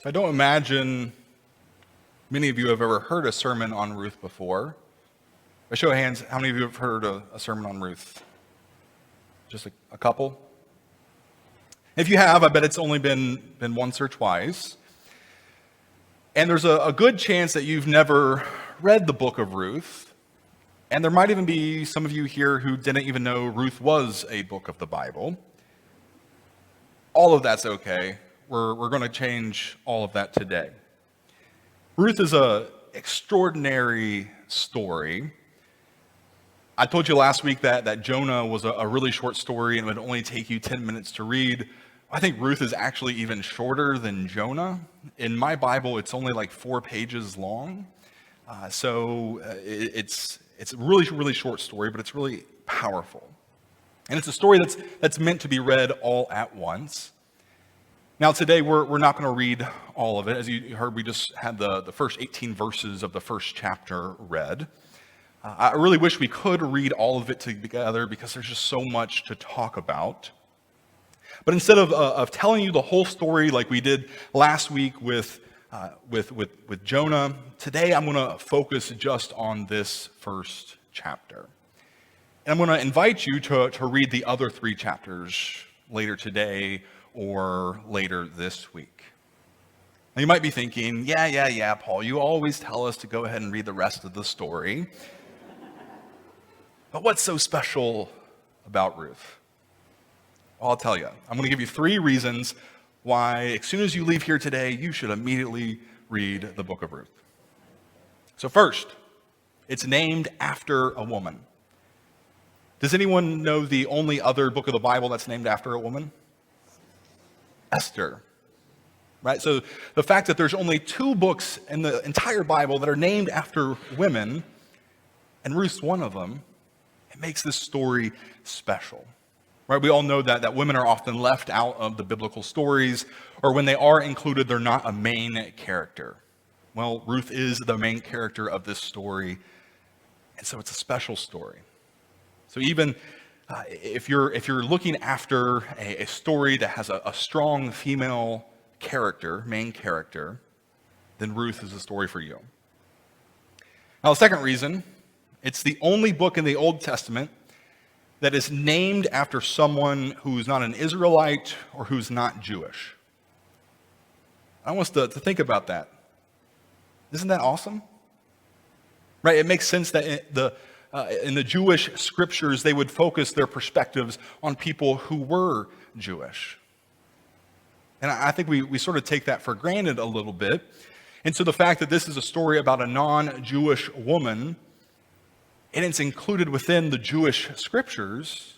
I don't imagine many of you have ever heard a sermon on Ruth before. By show of hands, how many of you have heard a sermon on Ruth? Just a couple? If you have, I bet it's only been once or twice. And there's a good chance that you've never read the book of Ruth. And there might even be some of you here who didn't even know Ruth was a book of the Bible. All of that's okay. We're going to change all of that today. Ruth is an extraordinary story. I told you last week that Jonah was a really short story and would only take you 10 minutes to read. I think Ruth is actually even shorter than Jonah. In my Bible, it's only like 4 pages long. So it's a really, really short story, but it's really powerful. And it's a story that's meant to be read all at once. Now today, we're not going to read all of it. As you heard, we just had the first 18 verses of the first chapter read. I really wish we could read all of it together because there's just so much to talk about. But instead of telling you the whole story like we did last week with Jonah, today I'm going to focus just on this first chapter. And I'm going to invite you to read the other 3 chapters later today or later this week. Now you might be thinking, yeah, Paul, you always tell us to go ahead and read the rest of the story. But what's so special about Ruth? Well, I'll tell you. I'm going to give you 3 reasons why, as soon as you leave here today, you should immediately read the book of Ruth. So first, it's named after a woman. Does anyone know the only other book of the Bible that's named after a woman? Esther. Right? So the fact that there's only 2 books in the entire Bible that are named after women, and Ruth's one of them, it makes this story special. Right? We all know that women are often left out of the biblical stories, or when they are included, they're not a main character. Well, Ruth is the main character of this story, and so it's a special story. So even if you're looking after a story that has a strong female character, main character, then Ruth is a story for you. Now, the second reason, it's the only book in the Old Testament that is named after someone who's not an Israelite or who's not Jewish. I want us to think about that. Isn't that awesome? Right? It makes sense that in the Jewish scriptures, they would focus their perspectives on people who were Jewish. And I think we sort of take that for granted a little bit. And so the fact that this is a story about a non-Jewish woman, and it's included within the Jewish scriptures,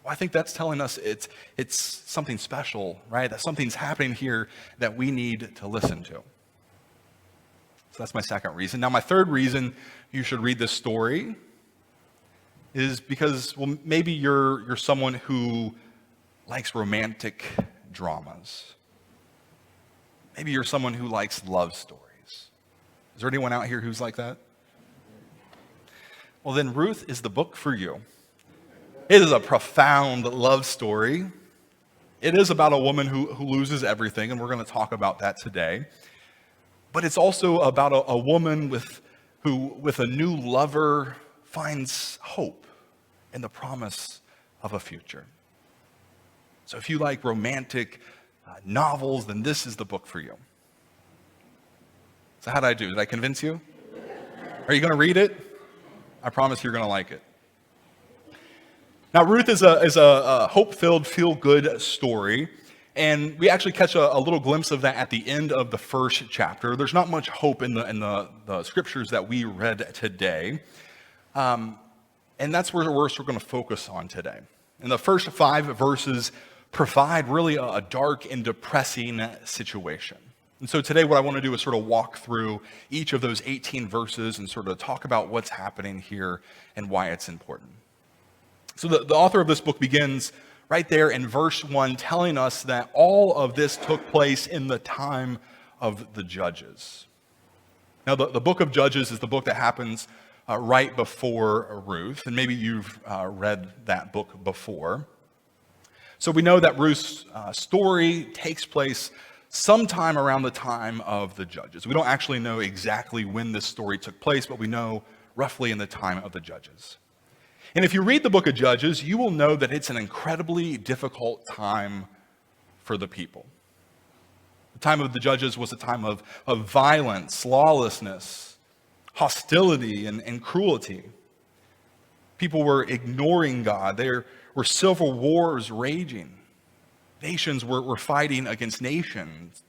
well, I think that's telling us it's something special, right? That something's happening here that we need to listen to. So that's my second reason. Now, my third reason you should read this story is because, well, maybe you're someone who likes romantic dramas. Maybe you're someone who likes love stories. Is there anyone out here who's like that? Well, then Ruth is the book for you. It is a profound love story. It is about a woman who loses everything, and we're going to talk about that today. But it's also about a woman who, with a new lover, finds hope in the promise of a future. So if you like romantic novels, then this is the book for you. So how did I do? Did I convince you? Are you going to read it? I promise you're going to like it. Now, Ruth is a hope-filled, feel-good story. And we actually catch a little glimpse of that at the end of the first chapter. There's not much hope in the scriptures that we read today. And that's where we're going to focus on today. And the first 5 verses provide really a dark and depressing situation. And so today what I want to do is sort of walk through each of those 18 verses and sort of talk about what's happening here and why it's important. So the author of this book begins right there in verse 1, telling us that all of this took place in the time of the Judges. Now, the book of Judges is the book that happens right before Ruth, and maybe you've read that book before. So we know that Ruth's story takes place sometime around the time of the Judges. We don't actually know exactly when this story took place, but we know roughly in the time of the Judges. And if you read the book of Judges, you will know that it's an incredibly difficult time for the people. The time of the Judges was a time of violence, lawlessness, hostility, and cruelty. People were ignoring God. There were civil wars raging. Nations were fighting against nations.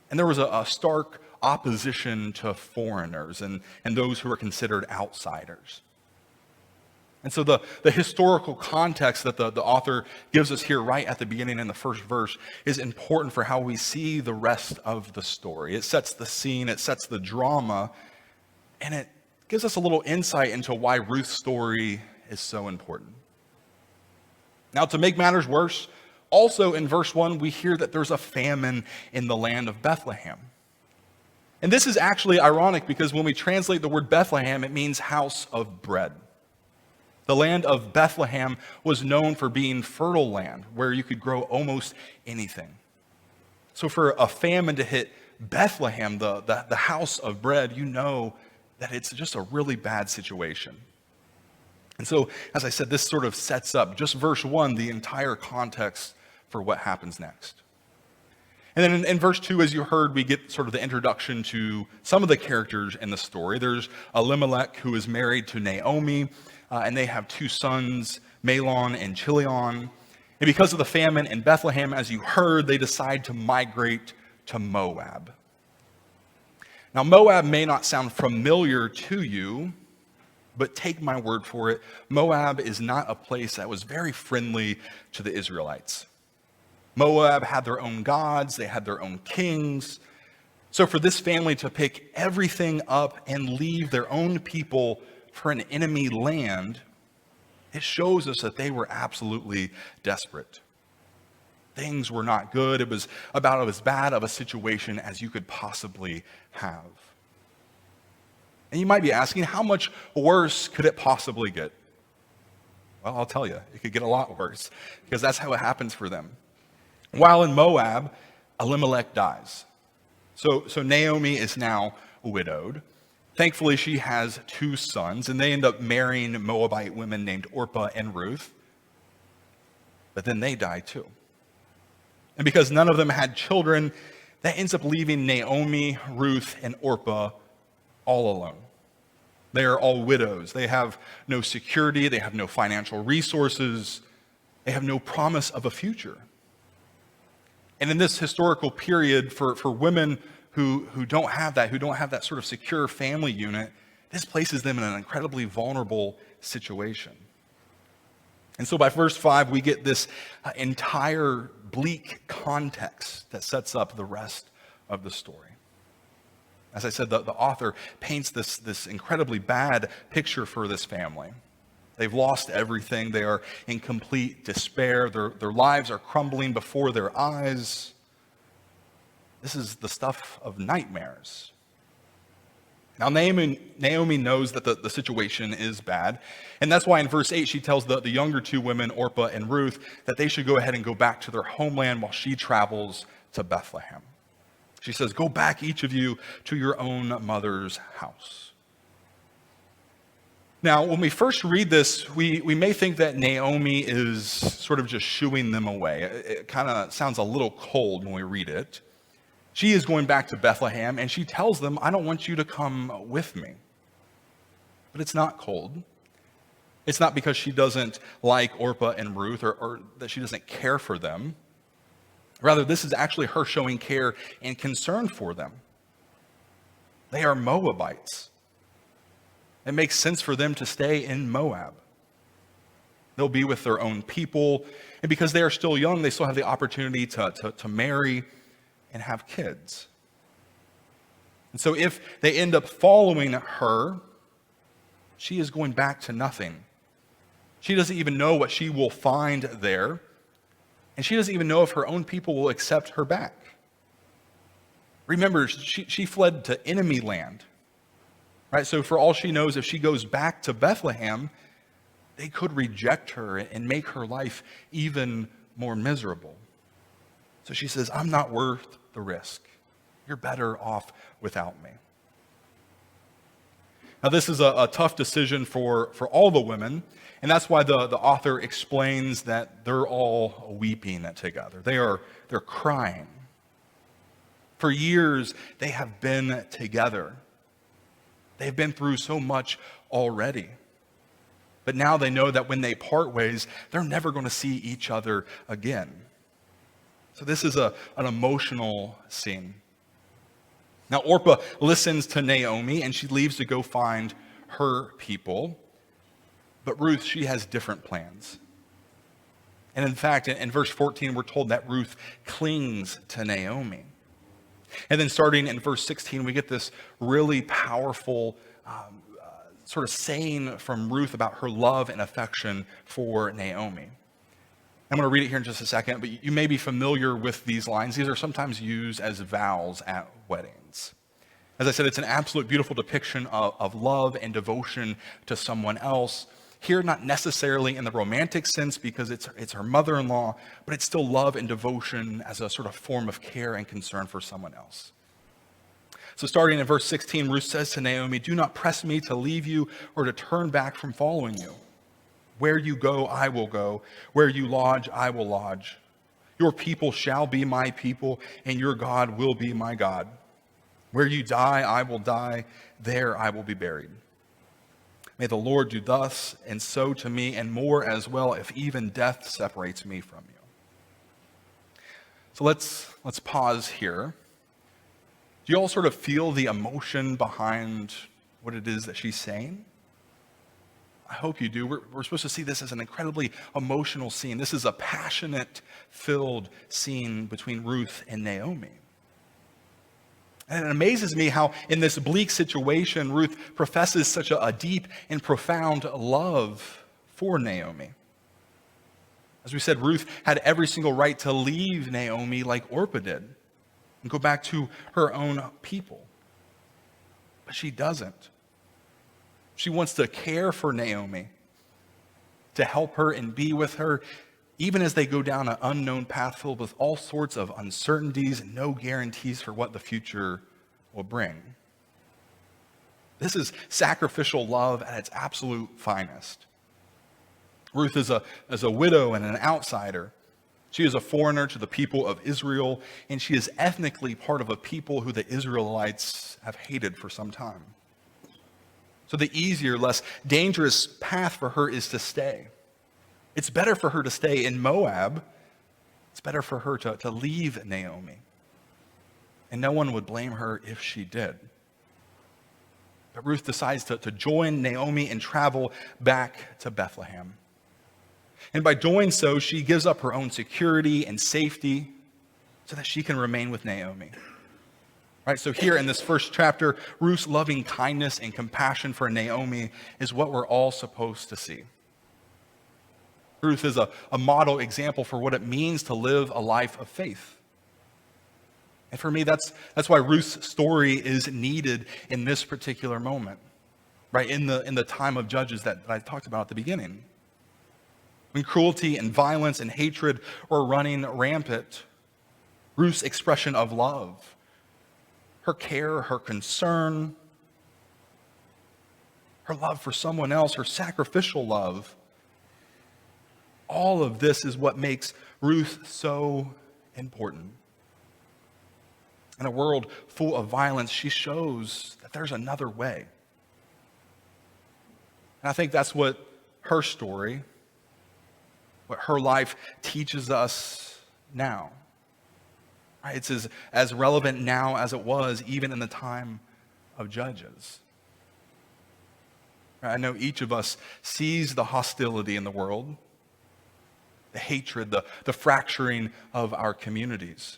And there was a stark opposition to foreigners and those who were considered outsiders. And so the historical context that the author gives us here right at the beginning in the first verse is important for how we see the rest of the story. It sets the scene, it sets the drama, and it gives us a little insight into why Ruth's story is so important. Now, to make matters worse, also in verse 1, we hear that there's a famine in the land of Bethlehem. And this is actually ironic because when we translate the word Bethlehem, it means house of bread. The land of Bethlehem was known for being fertile land where you could grow almost anything. So for a famine to hit Bethlehem, the house of bread, you know that it's just a really bad situation. And so, as I said, this sort of sets up, just verse 1, the entire context for what happens next. And then in verse 2, as you heard, we get sort of the introduction to some of the characters in the story. There's Elimelech, who is married to Naomi, and they have two sons, Mahlon and Chilion. And because of the famine in Bethlehem, as you heard, they decide to migrate to Moab. Now, Moab may not sound familiar to you, but take my word for it, Moab is not a place that was very friendly to the Israelites. Moab had their own gods, they had their own kings. So for this family to pick everything up and leave their own people for an enemy land, it shows us that they were absolutely desperate. Things were not good. It was about as bad of a situation as you could possibly have. And you might be asking, how much worse could it possibly get? Well, I'll tell you, it could get a lot worse, because that's how it happens for them. While in Moab, Elimelech dies. So Naomi is now widowed. Thankfully, she has two sons, and they end up marrying Moabite women named Orpah and Ruth. But then they die too. And because none of them had children, that ends up leaving Naomi, Ruth, and Orpah all alone. They are all widows. They have no security. They have no financial resources. They have no promise of a future. And in this historical period, for women who don't have that sort of secure family unit, this places them in an incredibly vulnerable situation. And so by verse 5, we get this entire bleak context that sets up the rest of the story. As I said, the author paints this incredibly bad picture for this family. They've lost everything. They are in complete despair. Their lives are crumbling before their eyes. This is the stuff of nightmares. Now, Naomi knows that the situation is bad, and that's why in verse 8 she tells the younger two women, Orpah and Ruth, that they should go ahead and go back to their homeland while she travels to Bethlehem. She says, "Go back, each of you, to your own mother's house." Now, when we first read this, we may think that Naomi is sort of just shooing them away. It kind of sounds a little cold when we read it. She is going back to Bethlehem, and she tells them, "I don't want you to come with me." But it's not cold. It's not because she doesn't like Orpah and Ruth or that she doesn't care for them. Rather, this is actually her showing care and concern for them. They are Moabites. It makes sense for them to stay in Moab. They'll be with their own people, and because they are still young, they still have the opportunity to marry and have kids. And so if they end up following her, she is going back to nothing. She doesn't even know what she will find there, and she doesn't even know if her own people will accept her back. Remember, she fled to enemy land, right? So for all she knows, if she goes back to Bethlehem, they could reject her and make her life even more miserable. So she says, I'm not worth the risk. You're better off without me. Now, this is a tough decision for all the women, and that's why the author explains that they're all weeping together. They're crying. For years, they have been together. They've been through so much already. But now they know that when they part ways, they're never going to see each other again. So this is an emotional scene. Now, Orpah listens to Naomi, and she leaves to go find her people. But Ruth, she has different plans. And in fact, in verse 14, we're told that Ruth clings to Naomi. And then starting in verse 16, we get this really powerful sort of saying from Ruth about her love and affection for Naomi. I'm going to read it here in just a second, but you may be familiar with these lines. These are sometimes used as vows at weddings. As I said, it's an absolute beautiful depiction of love and devotion to someone else. Here, not necessarily in the romantic sense because it's her mother-in-law, but it's still love and devotion as a sort of form of care and concern for someone else. So starting in verse 16, Ruth says to Naomi, "Do not press me to leave you or to turn back from following you. Where you go, I will go. Where you lodge, I will lodge. Your people shall be my people, and your God will be my God. Where you die, I will die. There I will be buried. May the Lord do thus and so to me, and more as well, if even death separates me from you." So let's pause here. Do you all sort of feel the emotion behind what it is that she's saying? I hope you do. We're supposed to see this as an incredibly emotional scene. This is a passionate, filled scene between Ruth and Naomi. And it amazes me how in this bleak situation, Ruth professes such a deep and profound love for Naomi. As we said, Ruth had every single right to leave Naomi like Orpah did and go back to her own people. But she doesn't. She wants to care for Naomi, to help her and be with her, even as they go down an unknown path filled with all sorts of uncertainties and no guarantees for what the future will bring. This is sacrificial love at its absolute finest. Ruth is a widow and an outsider. She is a foreigner to the people of Israel, and she is ethnically part of a people who the Israelites have hated for some time. So the easier, less dangerous path for her is to stay. It's better for her to stay in Moab. It's better for her to leave Naomi. And no one would blame her if she did. But Ruth decides to join Naomi and travel back to Bethlehem. And by doing so, she gives up her own security and safety so that she can remain with Naomi. Right, so here in this first chapter, Ruth's loving kindness and compassion for Naomi is what we're all supposed to see. Ruth is a model example for what it means to live a life of faith. And for me, that's why Ruth's story is needed in this particular moment, right, in the time of Judges that I talked about at the beginning. When cruelty and violence and hatred were running rampant, Ruth's expression of love, her care, her concern, her love for someone else, her sacrificial love, all of this is what makes Ruth so important. In a world full of violence, she shows that there's another way. And I think that's what her story, what her life teaches us now. Right? It's as relevant now as it was even in the time of Judges. Right? I know each of us sees the hostility in the world, the hatred, the fracturing of our communities.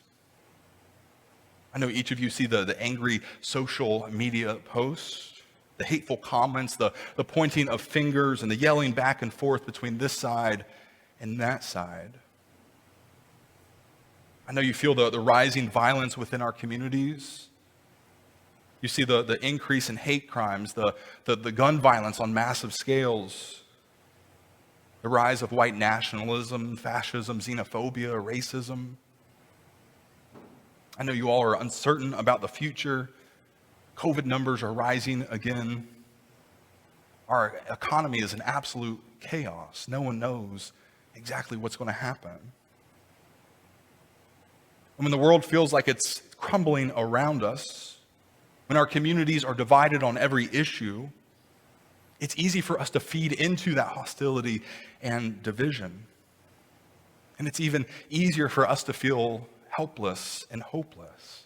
I know each of you see the angry social media posts, the hateful comments, the pointing of fingers, and the yelling back and forth between this side and that side. I know you feel the rising violence within our communities. You see the increase in hate crimes, the gun violence on massive scales, the rise of white nationalism, fascism, xenophobia, racism. I know you all are uncertain about the future. COVID numbers are rising again. Our economy is in absolute chaos. No one knows exactly what's going to happen. And when the world feels like it's crumbling around us, when our communities are divided on every issue, it's easy for us to feed into that hostility and division. And it's even easier for us to feel helpless and hopeless.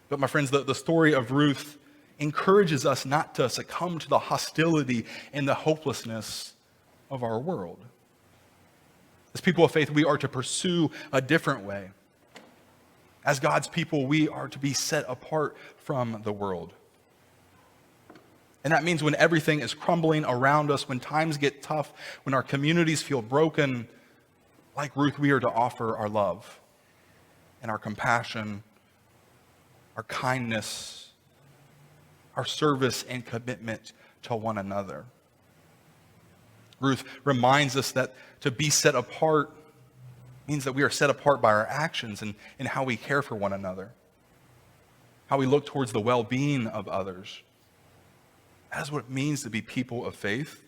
But my friends, the story of Ruth encourages us not to succumb to the hostility and the hopelessness of our world. As people of faith, we are to pursue a different way. As God's people, we are to be set apart from the world. And that means when everything is crumbling around us, when times get tough, when our communities feel broken, like Ruth, we are to offer our love and our compassion, our kindness, our service and commitment to one another. Ruth reminds us that to be set apart means that we are set apart by our actions and how we care for one another, how we look towards the well-being of others. That's what it means to be people of faith.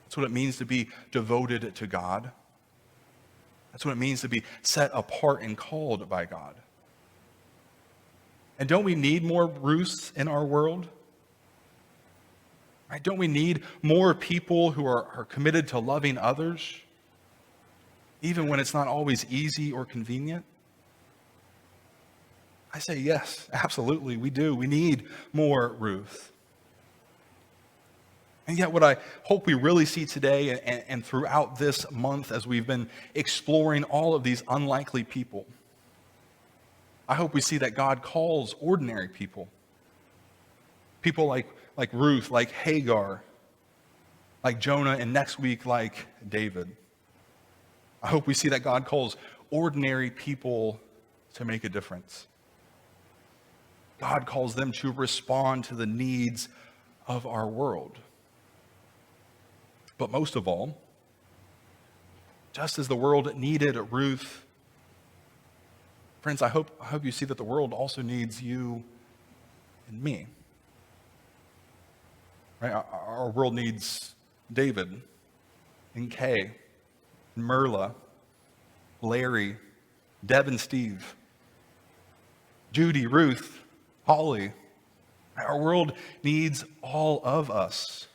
That's what it means to be devoted to God. That's what it means to be set apart and called by God. And don't we need more Ruths in our world? Right? Don't we need more people who are committed to loving others, even when it's not always easy or convenient? I say yes, absolutely, we do. We need more Ruth. And yet what I hope we really see today and throughout this month as we've been exploring all of these unlikely people, I hope we see that God calls ordinary people. People like Ruth, like Hagar, like Jonah, and next week like David. I hope we see that God calls ordinary people to make a difference. God calls them to respond to the needs of our world. But most of all, just as the world needed Ruth, friends, I hope you see that the world also needs you and me. Right? Our world needs David and Kay and Merla, Larry, Deb and Steve, Judy, Ruth, Holly. Our world needs all of us.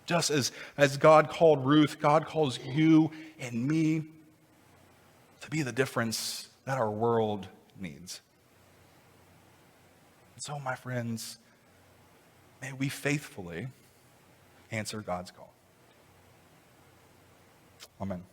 Just as God called Ruth, God calls you and me to be the difference that our world needs. And so, my friends, may we faithfully answer God's call. Amen.